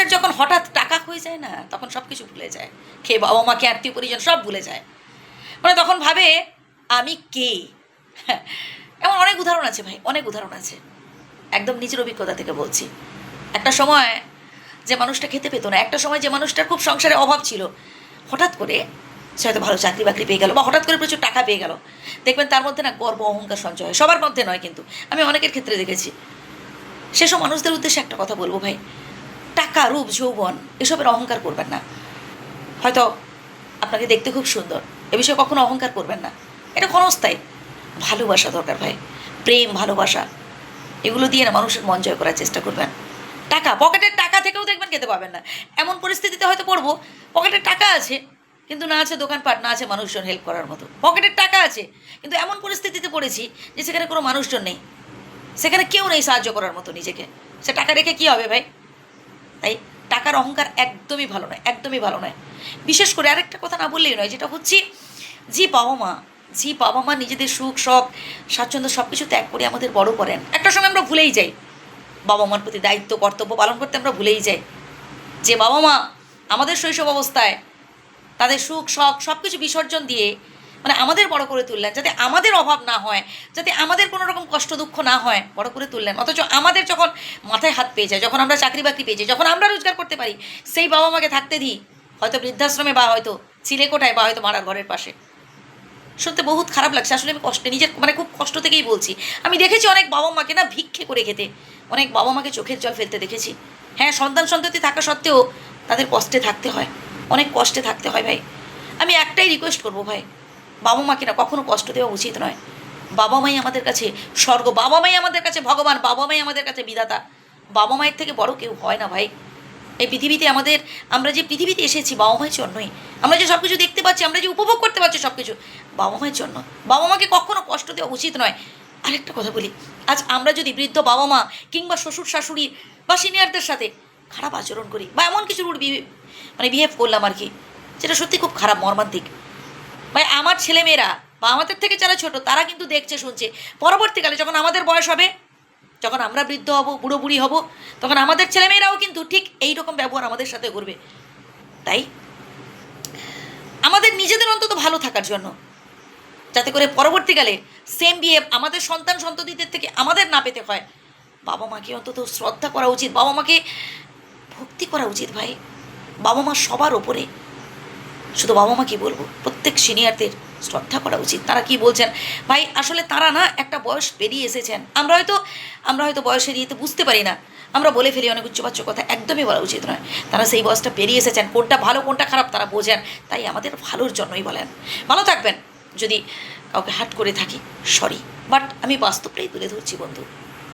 মানুষের যখন হঠাৎ টাকা হয়ে যায় না, তখন সব কিছু ভুলে যায়, খেয়ে বাবা মাকে আত্মীয় পরিজন সব ভুলে যায়। মানে তখন ভাবে আমি কে। এমন অনেক উদাহরণ আছে ভাই, অনেক উদাহরণ আছে, একদম নিজের অভিজ্ঞতা থেকে বলছি। একটা সময় যে মানুষটা খেতে পেতো না, একটা সময় যে মানুষটার খুব সংসারে অভাব ছিল, হঠাৎ করে সে হয়তো ভালো চাকরি বাকরি পেয়ে গেল বা হঠাৎ করে প্রচুর টাকা পেয়ে গেল, দেখবেন তার মধ্যে না গর্ব অহংকার সঞ্চয় হয়। সবার মধ্যে নয় কিন্তু, আমি অনেকের ক্ষেত্রে দেখেছি। সেসব মানুষদের উদ্দেশ্যে একটা কথা বলবো ভাই, টাকা, রূপ, যৌবন এসবের অহংকার করবেন না। হয়তো আপনাকে দেখতে খুব সুন্দর, এ বিষয়ে কখনো অহংকার করবেন না, এটা ক্ষণস্থায়ী। ভালোবাসা দরকার ভাই, প্রেম, ভালোবাসা, এগুলো দিয়ে না মানুষের মন জয় করার চেষ্টা করবেন। টাকা, পকেটের টাকা থেকেও দেখবেন খেতে পাবেন না। এমন পরিস্থিতিতে হয়তো পড়বো, পকেটের টাকা আছে কিন্তু না আছে দোকানপাট, না আছে মানুষজন হেল্প করার মতো। পকেটের টাকা আছে কিন্তু এমন পরিস্থিতিতে পড়েছি যে সেখানে কোনো মানুষজন নেই, সেখানে কেউ নেই সাহায্য করার মতো নিজেকে। সে টাকা রেখে কী হবে ভাই? তাই টাকার অহংকার একদমই ভালো নয়, একদমই ভালো নয়। বিশেষ করে আরেকটা কথা না বললেই নয়, যেটা হচ্ছে যে বাবা মা নিজেদের সুখ, শখ, স্বাচ্ছন্দ্য সব কিছু ত্যাগ করে আমাদের বড় করেন, একটা সময় আমরা ভুলেই যাই বাবা মার প্রতি দায়িত্ব কর্তব্য পালন করতে, আমরা ভুলেই যাই। যে বাবা মা আমাদের শৈশব অবস্থায় তাদের সুখ, শখ সব কিছু বিসর্জন দিয়ে মানে আমাদের বড় করে তুললেন, যাতে আমাদের অভাব না হয়, যাতে আমাদের কোনো রকম কষ্ট দুঃখ না হয়, বড় করে তুললেন। অথচ আমাদের যখন মাথায় হাত পেয়ে যায়, যখন আমরা চাকরি বাকরি পেয়ে যাই, যখন আমরা রোজগার করতে পারি, সেই বাবা মাকে থাকতে দিই হয়তো বৃদ্ধাশ্রমে বা হয়তো চিলেকোঠায় বা হয়তো মারার ঘরের পাশে। শুনতে বহুত খারাপ লাগছে আসলে, আমি কষ্টে নিজের মানে খুব কষ্ট থেকেই বলছি। আমি দেখেছি অনেক বাবা মাকে না ভিক্ষে করে খেতে, অনেক বাবা মাকে চোখের জল ফেলতে দেখেছি। হ্যাঁ, সন্তান সন্ততি থাকা সত্ত্বেও তাদের কষ্টে থাকতে হয়, অনেক কষ্টে থাকতে হয় ভাই। আমি একটাই রিকোয়েস্ট করবো ভাই, বাবা মাকে না কখনো কষ্ট দেওয়া উচিত নয়। বাবা মাই আমাদের কাছে স্বর্গ, বাবা মাই আমাদের কাছে ভগবান, বাবা মাই আমাদের কাছে বিধাতা। বাবা মায়ের থেকে বড় কেউ হয় না ভাই এই পৃথিবীতে। আমরা যে পৃথিবীতে এসেছি বাবা মায়ের জন্যই, আমরা যে সব কিছু দেখতে পাচ্ছি, আমরা যে উপভোগ করতে পারছি সব কিছু বাবা মায়ের জন্য। বাবা মাকে কখনো কষ্ট দেওয়া উচিত নয়। আরেকটা কথা বলি, আজ আমরা যদি বৃদ্ধ বাবা মা কিংবা শ্বশুর শাশুড়ি বা সিনিয়রদের সাথে খারাপ আচরণ করি বা এমন কিছু রুট বিহেভ করলাম আর কি, যেটা সত্যি খুব খারাপ, মর্মান্তিক ভাই। আমার ছেলেমেয়েরা বা আমাদের থেকে যারা ছোট, তারা কিন্তু দেখছে, শুনছে। পরবর্তীকালে যখন আমাদের বয়স হবে, যখন আমরা বৃদ্ধ হব, বুড়ো বুড়ি হব, তখন আমাদের ছেলেমেয়েরাও কিন্তু ঠিক এই রকম ব্যবহার আমাদের সাথে করবে। তাই আমাদের নিজেদের অন্তত ভালো থাকার জন্য, যাতে করে পরবর্তীকালে সেম বিহেভ আমাদের সন্তান সন্ততিদের থেকে আমাদের না পেতে হয়, বাবা মাকে অন্তত শ্রদ্ধা করা উচিত, বাবা মাকে ভক্তি করা উচিত ভাই। বাবা মা সবার ওপরে, শুধু বাবা মা কি বলবো, প্রত্যেক সিনিয়রদের শ্রদ্ধা করা উচিত। তারা কি বলছেন ভাই, আসলে তারা না একটা বয়স পেরিয়ে এসেছেন। আমরা হয়তো বয়সের ইয়েতে বুঝতে পারি না, আমরা বলে ফেলি অনেক উচ্চবাচ্য কথা, একদমই বলা উচিত নয়। তারা সেই বয়সটা পেরিয়ে এসেছেন, কোনটা ভালো কোনটা খারাপ তারা বোঝেন, তাই আমাদের ভালোর জন্যই বলেন। ভালো থাকবেন। যদি কাউকে হার্ট করে থাকি সরি, বাট আমি বাস্তবটাই তুলে ধরছি বন্ধু।